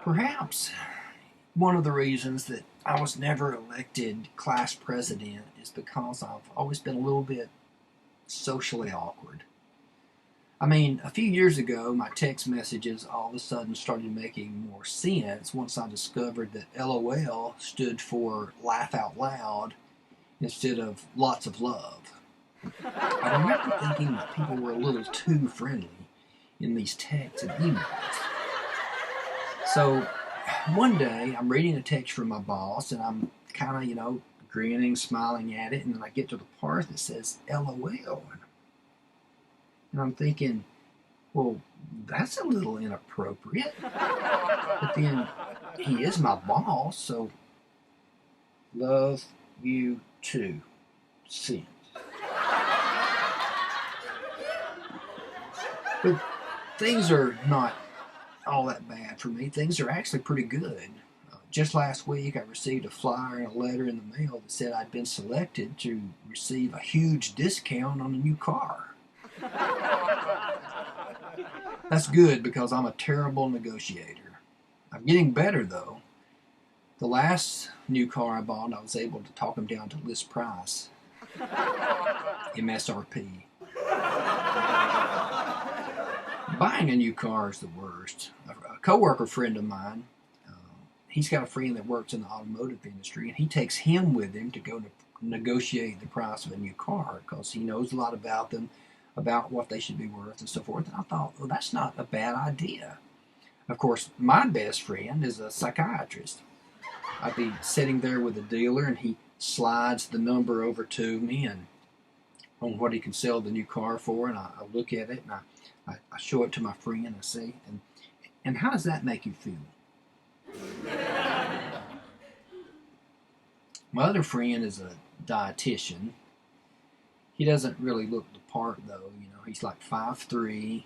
Perhaps one of the reasons that I was never elected class president is because I've always been a little bit socially awkward. I mean, a few years ago, my text messages all of a sudden started making more sense once I discovered that LOL stood for laugh out loud instead of lots of love. I remember thinking that people were a little too friendly in these texts and emails. So one day I'm reading a text from my boss and I'm kind of, grinning, smiling at it, and then I get to the part that says LOL. And I'm thinking, well, that's a little inappropriate. But then he is my boss, so love you too. Send. But things are not all that bad for me. Things are actually pretty good. Just last week, I received a flyer and a letter in the mail that said I'd been selected to receive a huge discount on a new car. That's good because I'm a terrible negotiator. I'm getting better though. The last new car I bought, I was able to talk them down to list price, MSRP. Buying a new car is the worst. A coworker friend of mine, he's got a friend that works in the automotive industry, and he takes him with him to go negotiate the price of a new car because he knows a lot about them, about what they should be worth and so forth. And I thought, well, that's not a bad idea. Of course, my best friend is a psychiatrist. I'd be sitting there with a dealer, and he slides the number over to me and on what he can sell the new car for, and I look at it and I show it to my friend and I say, and how does that make you feel? My other friend is a dietitian. He doesn't really look the part though. He's like 5'3",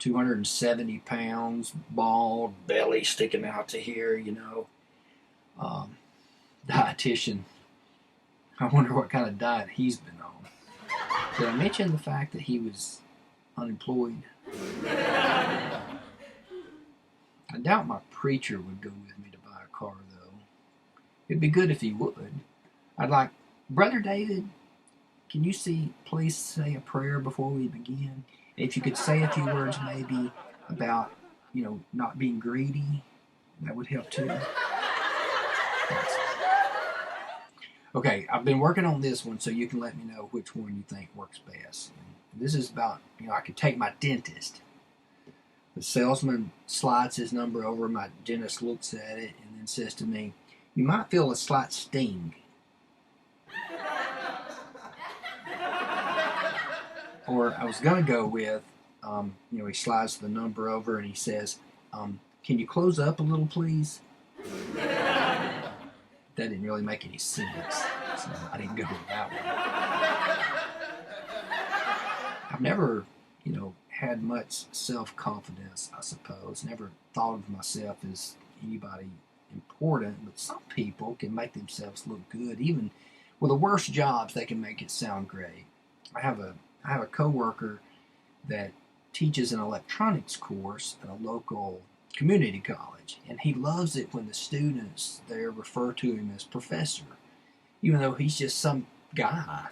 270 pounds, bald, belly sticking out to here, dietitian. I wonder what kind of diet he's been on. Did I mention the fact that he was unemployed? I doubt my preacher would go with me to buy a car, though. It'd be good if he would. I'd like, Brother David, can you please say a prayer before we begin? If you could say a few words maybe about, not being greedy, that would help too. Thanks. Okay, I've been working on this one so you can let me know which one you think works best. And this is about, I could take my dentist. The salesman slides his number over, my dentist looks at it and then says to me, you might feel a slight sting. Or I was going to go with, he slides the number over and he says, can you close up a little, please? That didn't really make any sense, so I didn't go with that one. I've never, had much self-confidence, I suppose. Never thought of myself as anybody important, but some people can make themselves look good. Even with the worst jobs, they can make it sound great. I have a coworker that teaches an electronics course at a local community college, and he loves it when the students there refer to him as professor, even though he's just some guy.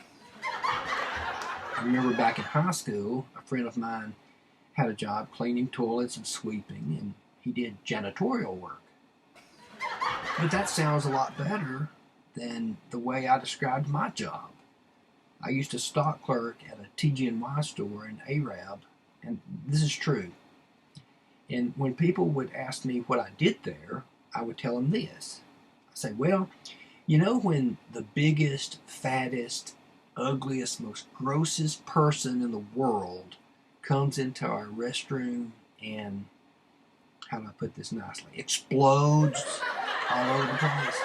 I remember back in high school, a friend of mine had a job cleaning toilets and sweeping, and he did janitorial work. But that sounds a lot better than the way I described my job. I used to stock clerk at a TG&Y store in Arab, and this is true. And when people would ask me what I did there, I would tell them this. I say, well, when the biggest, fattest, ugliest, most grossest person in the world comes into our restroom and, how do I put this nicely, explodes all over the place.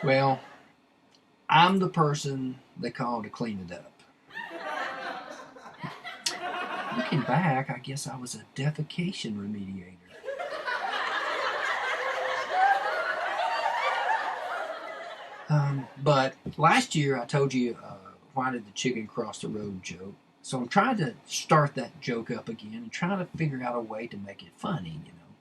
Well, I'm the person they call to clean it up. Looking back, I guess I was a defecation remediator. But last year I told you why did the chicken cross the road joke. So I'm trying to start that joke up again and trying to figure out a way to make it funny, you know.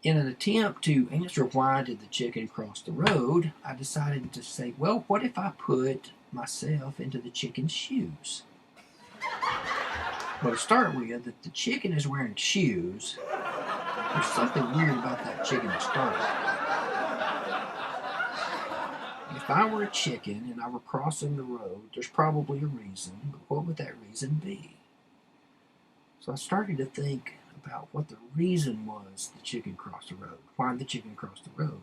In an attempt to answer why did the chicken cross the road, I decided to say, well, what if I put myself into the chicken's shoes? Well, to start with, if the chicken is wearing shoes, there's something weird about that chicken to start with. If I were a chicken and I were crossing the road, there's probably a reason, but what would that reason be? So I started to think about what the reason was the chicken crossed the road. Why did the chicken cross the road?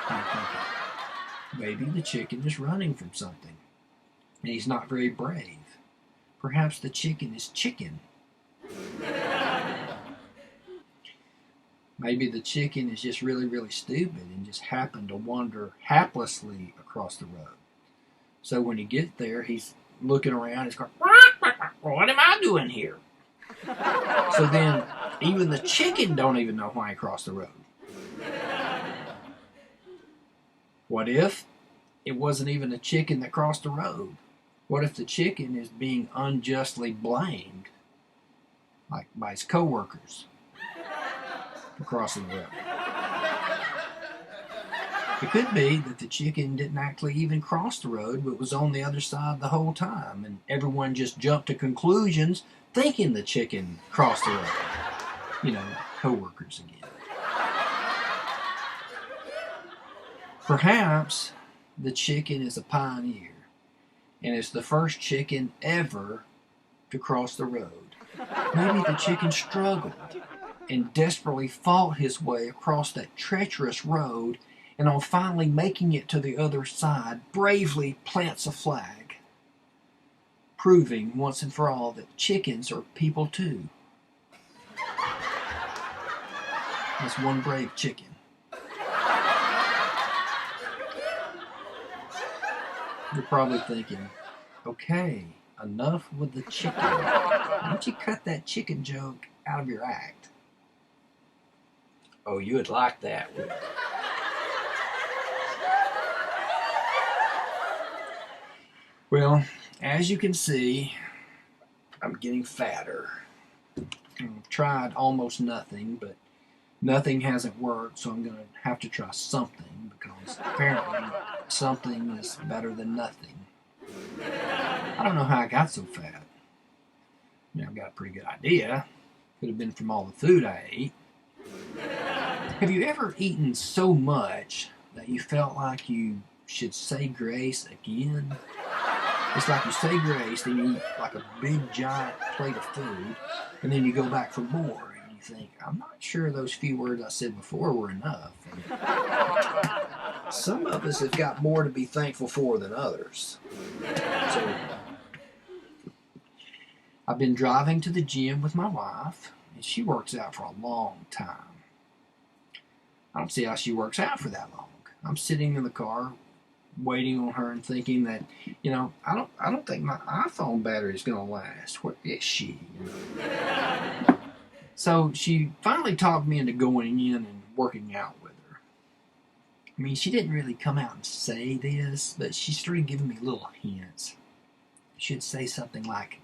I'm thinking, maybe the chicken is running from something, and he's not very brave. Perhaps the chicken is chicken. Maybe the chicken is just really, really stupid and just happened to wander haplessly across the road. So when he gets there, he's looking around, he's going, what am I doing here? So then even the chicken don't even know why he crossed the road. What if it wasn't even a chicken that crossed the road? What if the chicken is being unjustly blamed, like by his co-workers, for crossing the road? It could be that the chicken didn't actually even cross the road, but was on the other side the whole time, and everyone just jumped to conclusions thinking the chicken crossed the road. You know, co-workers again. Perhaps the chicken is a pioneer, and it's the first chicken ever to cross the road. Maybe the chicken struggled and desperately fought his way across that treacherous road, and on finally making it to the other side, bravely plants a flag, proving once and for all that chickens are people too. That's one brave chicken. You're probably thinking, okay, enough with the chicken. Why don't you cut that chicken joke out of your act? Oh, you would like that, wouldn't you? Well, as you can see, I'm getting fatter. I've tried almost nothing, but nothing hasn't worked, so I'm going to have to try something, because apparently something is better than nothing. I don't know how I got so fat. I mean, I've got a pretty good idea. Could have been from all the food I ate. Have you ever eaten so much that you felt like you should say grace again? It's like you say grace, then you eat like a big giant plate of food, and then you go back for more, and you think, I'm not sure those few words I said before were enough. And some of us have got more to be thankful for than others. So, I've been driving to the gym with my wife, and she works out for a long time. I don't see how she works out for that long. I'm sitting in the car waiting on her and thinking that, you know, I don't think my iPhone battery is going to last. Where is she? You know? So she finally talked me into going in and working out with her. I mean, she didn't really come out and say this, but she started giving me little hints. She'd say something like,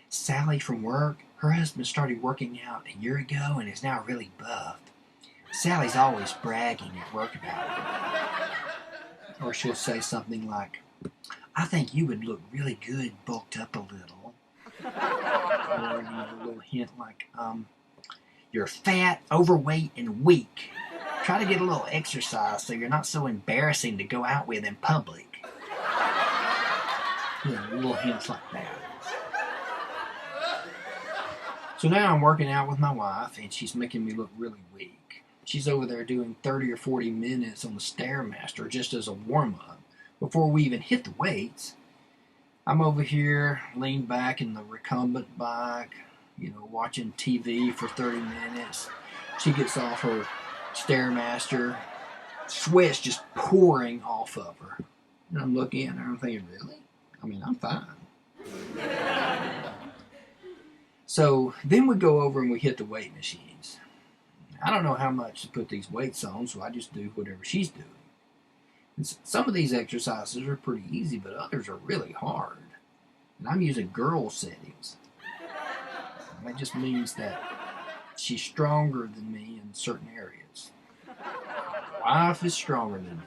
Sally from work, her husband started working out a year ago and is now really buffed. Sally's always bragging at work about it. Or she'll say something like, I think you would look really good bulked up a little. Or, you know, a little hint like, you're fat, overweight, and weak. Try to get a little exercise so you're not so embarrassing to go out with in public. You know, little hints like that. So now I'm working out with my wife, and she's making me look really weak. She's over there doing 30 or 40 minutes on the Stairmaster just as a warm-up before we even hit the weights. I'm over here, leaned back in the recumbent bike, you know, watching TV for 30 minutes. She gets off her Stairmaster, sweat's just pouring off of her. And I'm looking at her and I'm thinking, really? I mean, I'm fine. So then we go over and we hit the weight machines. I don't know how much to put these weights on, so I just do whatever she's doing. And some of these exercises are pretty easy, but others are really hard. And I'm using girl settings. That just means that she's stronger than me in certain areas. Wife is stronger than me,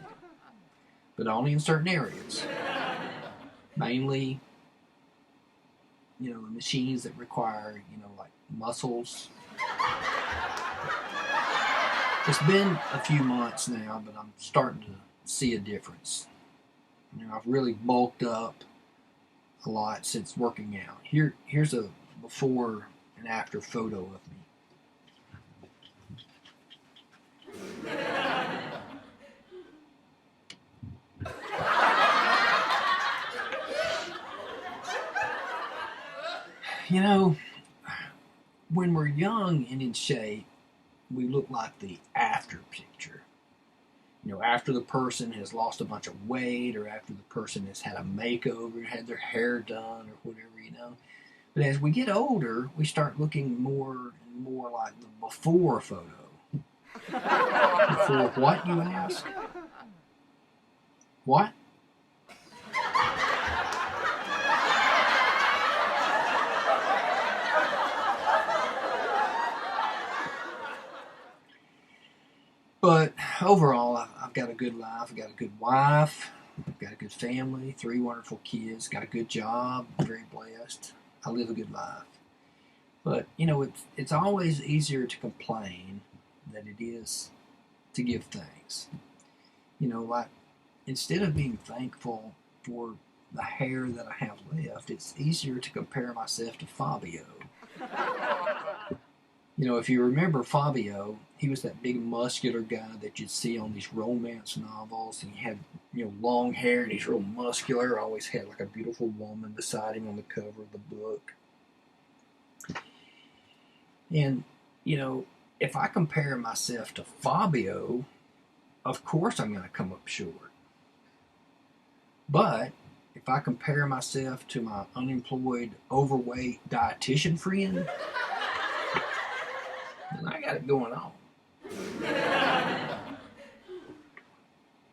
but only in certain areas. Mainly, the machines that require, like muscles. It's been a few months now, but I'm starting to see a difference. I've really bulked up a lot since working out. Here's a before and after photo of me. When we're young and in shape, we look like the after picture. After the person has lost a bunch of weight, or after the person has had a makeover, had their hair done, or whatever. But as we get older, we start looking more and more like the before photo. Before what, you ask? What? But overall, I've got a good life. I've got a good wife. I've got a good family, 3 wonderful kids, got a good job, very blessed. I live a good life. But, it's always easier to complain than it is to give thanks. Like, instead of being thankful for the hair that I have left, it's easier to compare myself to Fabio. If you remember Fabio, he was that big muscular guy that you'd see on these romance novels, and he had, long hair, and he's real muscular, always had like a beautiful woman beside him on the cover of the book. And, if I compare myself to Fabio, of course I'm going to come up short. But if I compare myself to my unemployed, overweight dietitian friend, then I got it going on.